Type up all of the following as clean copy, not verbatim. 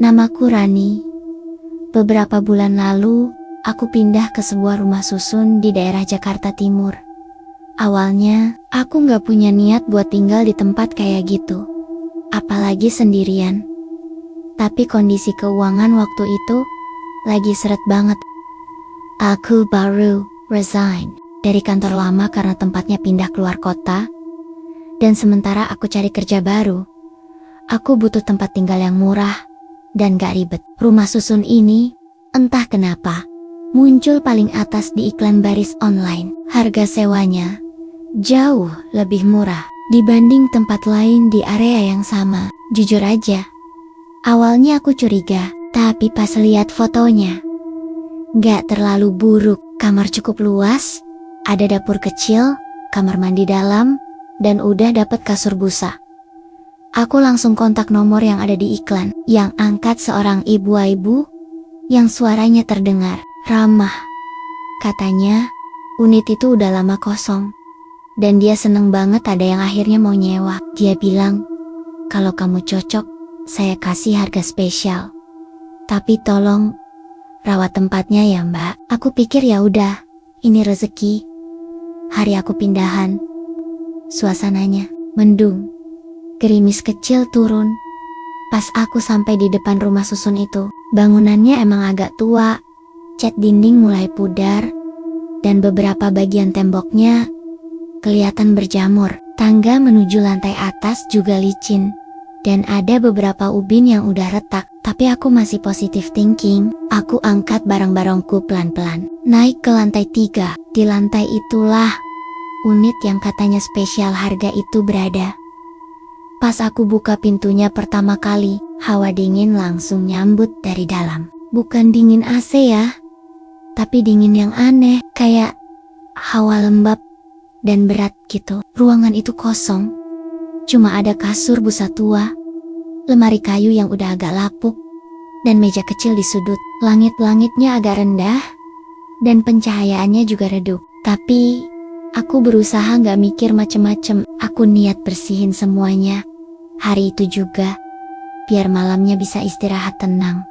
Namaku Rani. Beberapa bulan lalu, aku pindah ke sebuah rumah susun di daerah Jakarta Timur. Awalnya, aku gak punya niat buat tinggal di tempat kayak gitu. Apalagi sendirian. Tapi kondisi keuangan waktu itu lagi seret banget. Aku baru resign dari kantor lama karena tempatnya pindah keluar kota. Dan sementara aku cari kerja baru, aku butuh tempat tinggal yang murah dan gak ribet. Rumah susun ini, entah kenapa, muncul paling atas di iklan baris online. Harga sewanya jauh lebih murah dibanding tempat lain di area yang sama. Jujur aja, awalnya aku curiga, tapi pas lihat fotonya, gak terlalu buruk. Kamar cukup luas, ada dapur kecil, kamar mandi dalam, dan udah dapet kasur busa. Aku langsung kontak nomor yang ada di iklan. Yang angkat seorang ibu-ibu yang suaranya terdengar ramah. Katanya, unit itu udah lama kosong. Dan dia seneng banget ada yang akhirnya mau nyewa. Dia bilang, kalau kamu cocok, saya kasih harga spesial. Tapi tolong rawat tempatnya ya Mbak. Aku pikir ya udah, ini rezeki. Hari aku pindahan. Suasananya mendung. Gerimis kecil turun. Pas aku sampai di depan rumah susun itu, bangunannya emang agak tua. Cat dinding mulai pudar. Dan beberapa bagian temboknya kelihatan berjamur. Tangga menuju lantai atas juga licin. Dan ada beberapa ubin yang udah retak. Tapi aku masih positive thinking. Aku angkat barang-barangku pelan-pelan. Naik ke lantai 3. Di lantai itulah unit yang katanya spesial harga itu berada. Pas aku buka pintunya pertama kali, hawa dingin langsung nyambut dari dalam. Bukan dingin AC ya, tapi dingin yang aneh, kayak hawa lembab dan berat gitu. Ruangan itu kosong. Cuma ada kasur busa tua, lemari kayu yang udah agak lapuk, dan meja kecil di sudut. Langit-langitnya agak rendah, dan pencahayaannya juga redup. Tapi aku berusaha gak mikir macem-macem. Aku niat bersihin semuanya hari itu juga, biar malamnya bisa istirahat tenang.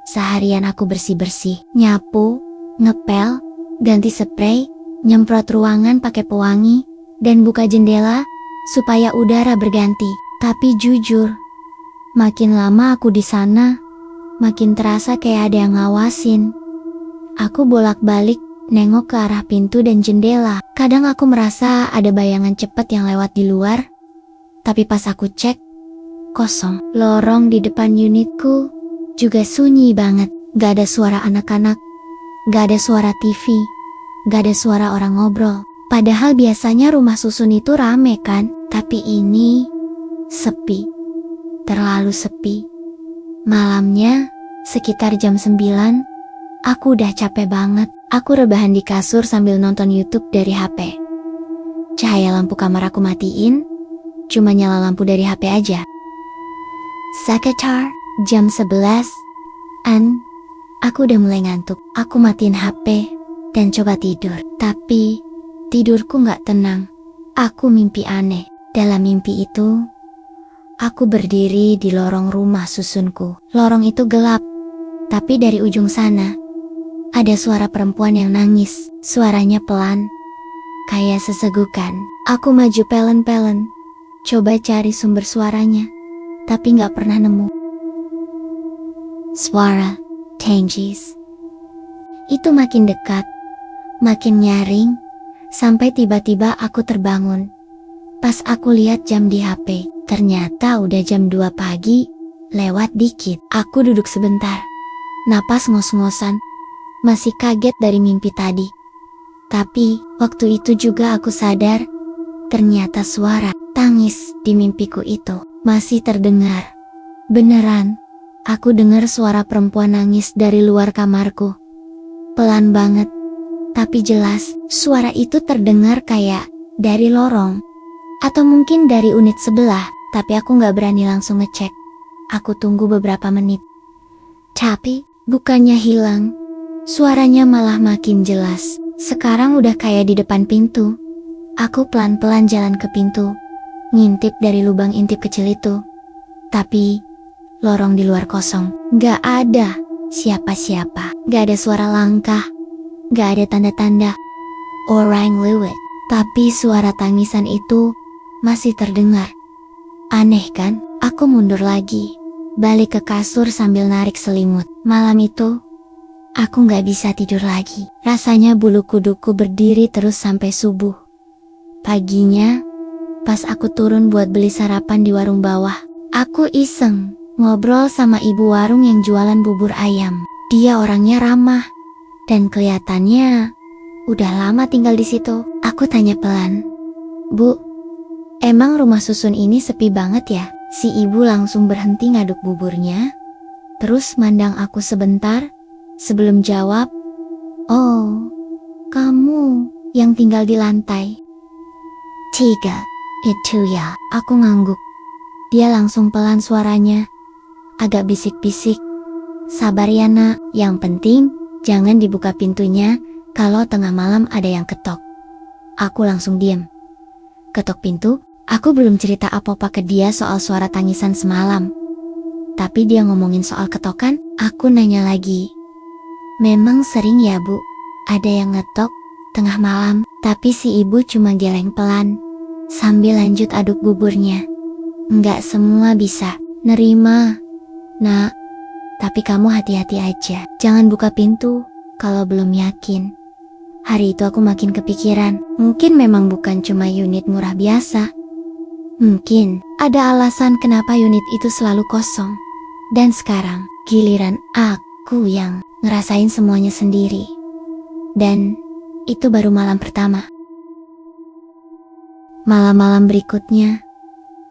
Seharian aku bersih-bersih, nyapu, ngepel, ganti spray, nyemprot ruangan pakai pewangi, dan buka jendela supaya udara berganti. Tapi jujur, makin lama aku di sana, makin terasa kayak ada yang ngawasin. Aku bolak-balik nengok ke arah pintu dan jendela. Kadang aku merasa ada bayangan cepat yang lewat di luar. Tapi pas aku cek, kosong. Lorong di depan unitku juga sunyi banget. Gak ada suara anak-anak, gak ada suara TV, gak ada suara orang ngobrol. Padahal biasanya rumah susun itu rame kan? Tapi ini sepi. Terlalu sepi. Malamnya, sekitar jam 9, aku udah capek banget. Aku rebahan di kasur sambil nonton YouTube dari HP. Cahaya lampu kamar aku matiin, cuma nyala lampu dari HP aja. Sekitar jam 11-an, aku udah mulai ngantuk. Aku matiin HP dan coba tidur. Tapi tidurku gak tenang. Aku mimpi aneh. Dalam mimpi itu, aku berdiri di lorong rumah susunku. Lorong itu gelap, tapi dari ujung sana ada suara perempuan yang nangis. Suaranya pelan, kayak sesegukan. Aku maju pelen-pelen, coba cari sumber suaranya, tapi gak pernah nemu. Suara Tenjis itu makin dekat, makin nyaring, sampai tiba-tiba aku terbangun. Pas aku lihat jam di HP, ternyata udah jam 2 pagi, lewat dikit. Aku duduk sebentar, napas ngos-ngosan, masih kaget dari mimpi tadi. Tapi, waktu itu juga aku sadar, ternyata suara tangis di mimpiku itu masih terdengar. Beneran, aku dengar suara perempuan nangis dari luar kamarku. Pelan banget, tapi jelas. Suara itu terdengar kayak dari lorong, atau mungkin dari unit sebelah, tapi aku gak berani langsung ngecek. Aku tunggu beberapa menit. Tapi, bukannya hilang, suaranya malah makin jelas. Sekarang udah kayak di depan pintu. Aku pelan-pelan jalan ke pintu, ngintip dari lubang intip kecil itu. Tapi, Lorong di luar kosong. Gak ada siapa-siapa. Gak ada suara langkah. Gak ada tanda-tanda orang lewat. Tapi suara tangisan itu masih terdengar. Aneh kan? Aku mundur lagi. Balik ke kasur sambil narik selimut. Malam itu, aku gak bisa tidur lagi. Rasanya bulu kuduku berdiri terus sampai subuh. Paginya, pas aku turun buat beli sarapan di warung bawah, aku iseng ngobrol sama ibu warung yang jualan bubur ayam. Dia orangnya ramah dan kelihatannya udah lama tinggal di situ. Aku tanya pelan, "Bu, emang rumah susun ini sepi banget ya?" Si ibu langsung berhenti ngaduk buburnya, terus mandang aku sebentar sebelum jawab, "Oh, kamu yang tinggal di lantai 3 itu ya?" Aku ngangguk. Dia langsung pelan suaranya, agak bisik-bisik, "Sabar ya nak, yang penting jangan dibuka pintunya kalau tengah malam ada yang ketok." Aku langsung diam. Ketok pintu? Aku belum cerita apa-apa ke dia soal suara tangisan semalam. Tapi dia ngomongin soal ketokan, aku nanya lagi. "Memang sering ya Bu, ada yang ngetok tengah malam?" Tapi si ibu cuma geleng pelan, sambil lanjut aduk buburnya. "Nggak semua bisa nerima, Nak. Tapi kamu hati-hati aja. Jangan buka pintu kalau belum yakin." Hari itu aku makin kepikiran, mungkin memang bukan cuma unit murah biasa. Mungkin ada alasan kenapa unit itu selalu kosong. Dan sekarang, giliran aku yang ngerasain semuanya sendiri. Dan itu baru malam pertama. Malam-malam berikutnya,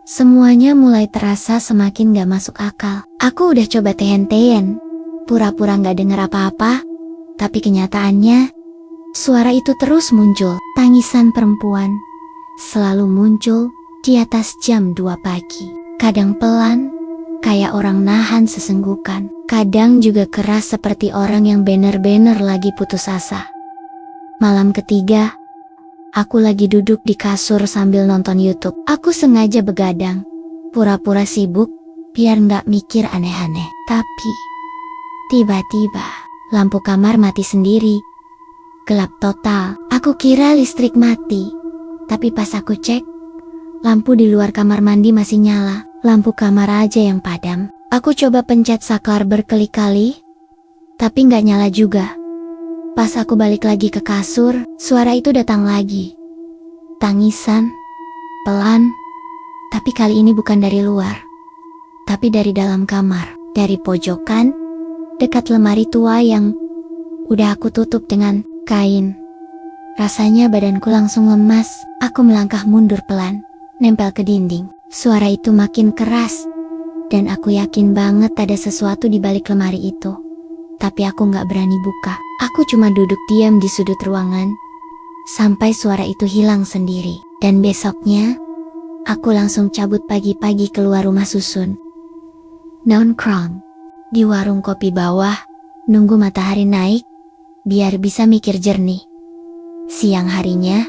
semuanya mulai terasa semakin gak masuk akal. Aku udah coba tehen-tehen, pura-pura gak dengar apa-apa, tapi kenyataannya, suara itu terus muncul. Tangisan perempuan selalu muncul di atas jam 2 pagi. Kadang pelan, kayak orang nahan sesenggukan. Kadang juga keras seperti orang yang bener-bener lagi putus asa. Malam ketiga, aku lagi duduk di kasur sambil nonton YouTube. Aku sengaja begadang, pura-pura sibuk, biar nggak mikir aneh-aneh. Tapi, tiba-tiba, lampu kamar mati sendiri. Gelap total. Aku kira listrik mati. Tapi pas aku cek, lampu di luar kamar mandi masih nyala. Lampu kamar aja yang padam. Aku coba pencet saklar berkali-kali, tapi nggak nyala juga. Pas aku balik lagi ke kasur, suara itu datang lagi. Tangisan, pelan, tapi kali ini bukan dari luar, tapi dari dalam kamar. Dari pojokan, dekat lemari tua yang udah aku tutup dengan kain. Rasanya badanku langsung lemas. Aku melangkah mundur pelan, nempel ke dinding. Suara itu makin keras, dan aku yakin banget ada sesuatu di balik lemari itu. Tapi aku gak berani buka. Aku cuma duduk diam di sudut ruangan, sampai suara itu hilang sendiri. Dan besoknya, aku langsung cabut pagi-pagi keluar rumah susun. Nongkrong di warung kopi bawah, nunggu matahari naik, biar bisa mikir jernih. Siang harinya,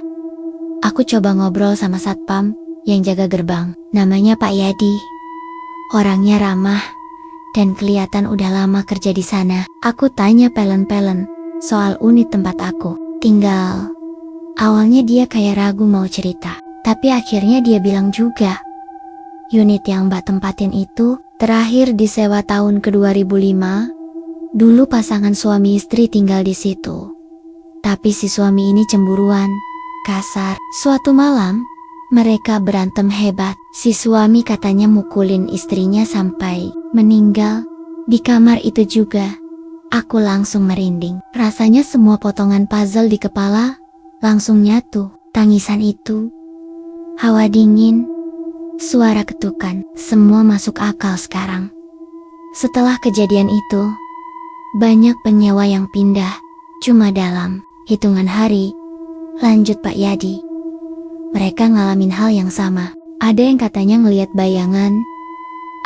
aku coba ngobrol sama satpam yang jaga gerbang. Namanya Pak Yadi. Orangnya ramah dan kelihatan udah lama kerja di sana. Aku tanya pelen-pelen soal unit tempat aku tinggal. Awalnya dia kayak ragu mau cerita, tapi akhirnya dia bilang juga, unit yang Mbak tempatin itu terakhir disewa tahun ke 2005. Dulu pasangan suami istri tinggal di situ. Tapi si suami ini cemburuan, kasar. Suatu malam, mereka berantem hebat. Si suami katanya mukulin istrinya sampai meninggal. Di kamar itu juga, aku langsung merinding. Rasanya semua potongan puzzle di kepala langsung nyatu. Tangisan itu, hawa dingin, suara ketukan, semua masuk akal sekarang. Setelah kejadian itu, banyak penyewa yang pindah, cuma dalam hitungan hari. Lanjut Pak Yadi. Mereka ngalamin hal yang sama. Ada yang katanya ngelihat bayangan,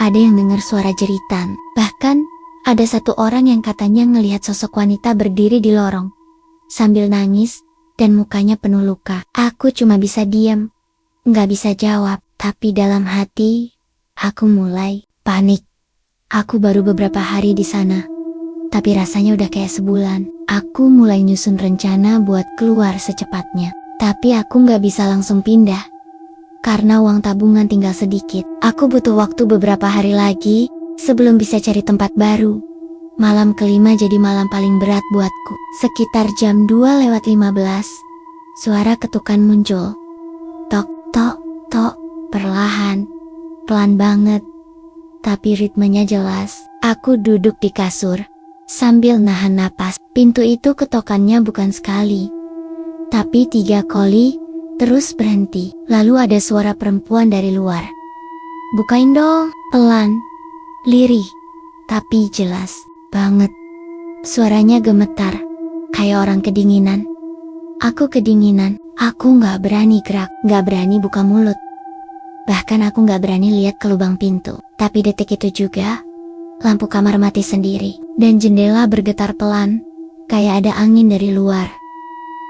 ada yang dengar suara jeritan. Bahkan, ada satu orang yang katanya ngelihat sosok wanita berdiri di lorong, sambil nangis, dan mukanya penuh luka. Aku cuma bisa diam, nggak bisa jawab. Tapi dalam hati, aku mulai panik. Aku baru beberapa hari di sana, tapi rasanya udah kayak sebulan. Aku mulai nyusun rencana buat keluar secepatnya. Tapi aku nggak bisa langsung pindah, karena uang tabungan tinggal sedikit. Aku butuh waktu beberapa hari lagi, sebelum bisa cari tempat baru. Malam kelima jadi malam paling berat buatku. Sekitar jam 2:15, suara ketukan muncul. Tok, tok, tok, perlahan, pelan banget. Tapi ritmenya jelas. Aku duduk di kasur, sambil nahan napas. Pintu itu ketokannya bukan sekali, tapi 3 kali, terus berhenti. Lalu ada suara perempuan dari luar. "Bukain dong." Pelan, lirih, tapi jelas banget. Suaranya gemetar, kayak orang kedinginan. Aku kedinginan. Aku gak berani gerak, gak berani buka mulut. Bahkan aku gak berani lihat ke lubang pintu. Tapi detik itu juga, lampu kamar mati sendiri, dan jendela bergetar pelan, kayak ada angin dari luar.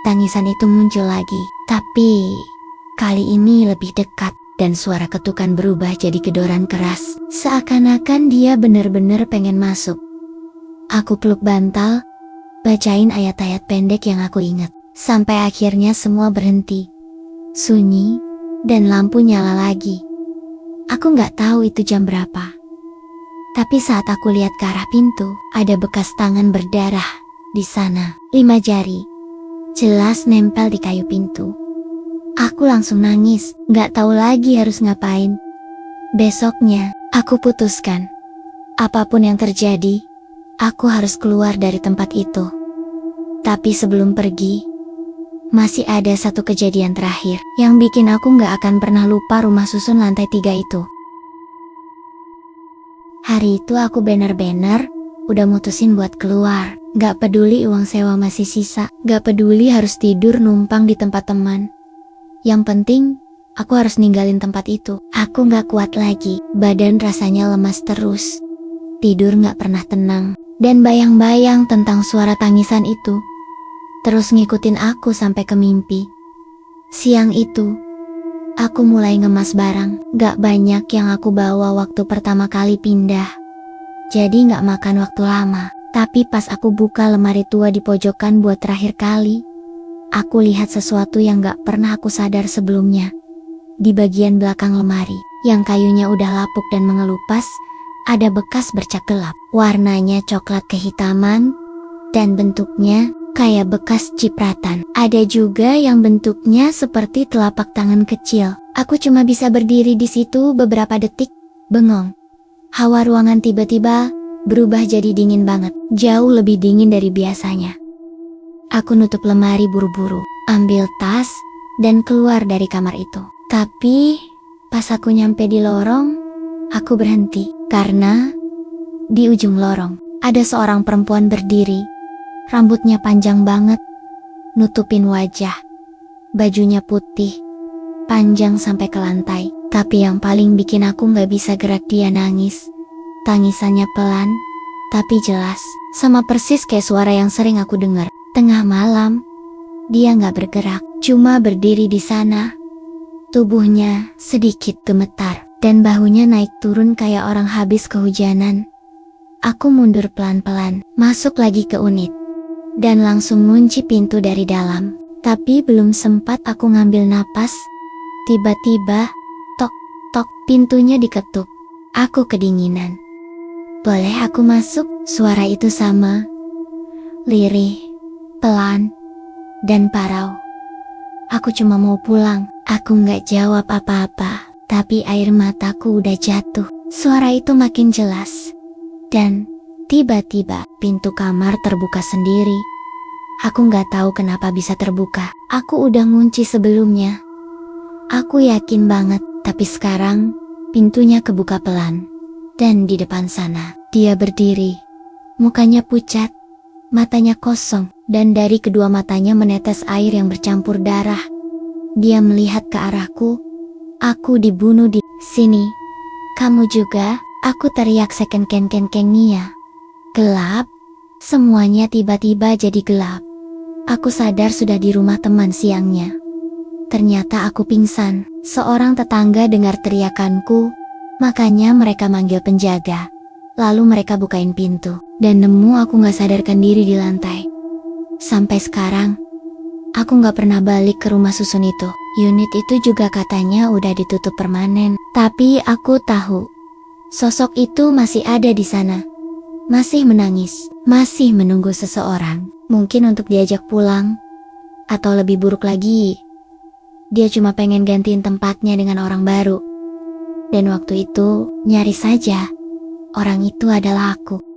Tangisan itu muncul lagi, tapi kali ini lebih dekat, dan suara ketukan berubah jadi gedoran keras. Seakan-akan dia benar-benar pengen masuk. Aku peluk bantal, bacain ayat-ayat pendek yang aku ingat, sampai akhirnya semua berhenti. Sunyi, dan lampu nyala lagi. Aku nggak tahu itu jam berapa. Tapi saat aku lihat ke arah pintu, ada bekas tangan berdarah di sana. 5 jari, jelas nempel di kayu pintu. Aku langsung nangis, nggak tahu lagi harus ngapain. Besoknya, aku putuskan, apapun yang terjadi, aku harus keluar dari tempat itu. Tapi sebelum pergi, masih ada satu kejadian terakhir yang bikin aku gak akan pernah lupa rumah susun lantai 3 itu. Hari itu aku bener-bener udah mutusin buat keluar. Gak peduli uang sewa masih sisa, gak peduli harus tidur numpang di tempat teman. Yang penting, aku harus ninggalin tempat itu. Aku gak kuat lagi, badan rasanya lemas terus. Tidur gak pernah tenang, dan bayang-bayang tentang suara tangisan itu terus ngikutin aku sampai ke mimpi. Siang itu, aku mulai ngemas barang. Gak banyak yang aku bawa waktu pertama kali pindah, jadi gak makan waktu lama. Tapi pas aku buka lemari tua di pojokan buat terakhir kali, aku lihat sesuatu yang gak pernah aku sadar sebelumnya. Di bagian belakang lemari, yang kayunya udah lapuk dan mengelupas, ada bekas bercak gelap. Warnanya coklat kehitaman, dan bentuknya kayak bekas cipratan. Ada juga yang bentuknya seperti telapak tangan kecil. Aku cuma bisa berdiri di situ beberapa detik, bengong. Hawa ruangan tiba-tiba berubah jadi dingin banget, jauh lebih dingin dari biasanya. Aku nutup lemari buru-buru, ambil tas, dan keluar dari kamar itu. Tapi, pas aku nyampe di lorong, aku berhenti. Karena, di ujung lorong, ada seorang perempuan berdiri. Rambutnya panjang banget, nutupin wajah. Bajunya putih, panjang sampai ke lantai. Tapi yang paling bikin aku gak bisa gerak, dia nangis. Tangisannya pelan, tapi jelas. Sama persis kayak suara yang sering aku dengar. Tengah malam, dia gak bergerak, cuma berdiri di sana. Tubuhnya sedikit gemetar, dan bahunya naik turun kayak orang habis kehujanan. Aku mundur pelan-pelan, masuk lagi ke unit, dan langsung ngunci pintu dari dalam. Tapi belum sempat aku ngambil napas, tiba-tiba, tok, tok, pintunya diketuk. Aku kedinginan. "Boleh aku masuk?" Suara itu sama, lirih, pelan, dan parau. Aku cuma mau pulang. Aku nggak jawab apa-apa, tapi air mataku udah jatuh. Suara itu makin jelas, dan tiba-tiba pintu kamar terbuka sendiri. Aku nggak tahu kenapa bisa terbuka. Aku udah ngunci sebelumnya. Aku yakin banget, tapi sekarang pintunya kebuka pelan. Dan di depan sana, dia berdiri. Mukanya pucat, matanya kosong, dan dari kedua matanya menetes air yang bercampur darah. Dia melihat ke arahku. "Aku dibunuh di sini." "Kamu juga?" Aku teriak sekengkeng-kengkengnya. Gelap. Semuanya tiba-tiba jadi gelap. Aku sadar sudah di rumah teman siangnya. Ternyata aku pingsan. Seorang tetangga dengar teriakanku, makanya mereka manggil penjaga. Lalu mereka bukain pintu, dan nemu aku gak sadarkan diri di lantai. Sampai sekarang, aku gak pernah balik ke rumah susun itu. Unit itu juga katanya udah ditutup permanen. Tapi aku tahu, sosok itu masih ada di sana. Masih menangis, masih menunggu seseorang. Mungkin untuk diajak pulang. Atau lebih buruk lagi, dia cuma pengen gantiin tempatnya dengan orang baru. Dan waktu itu, nyaris saja, orang itu adalah aku.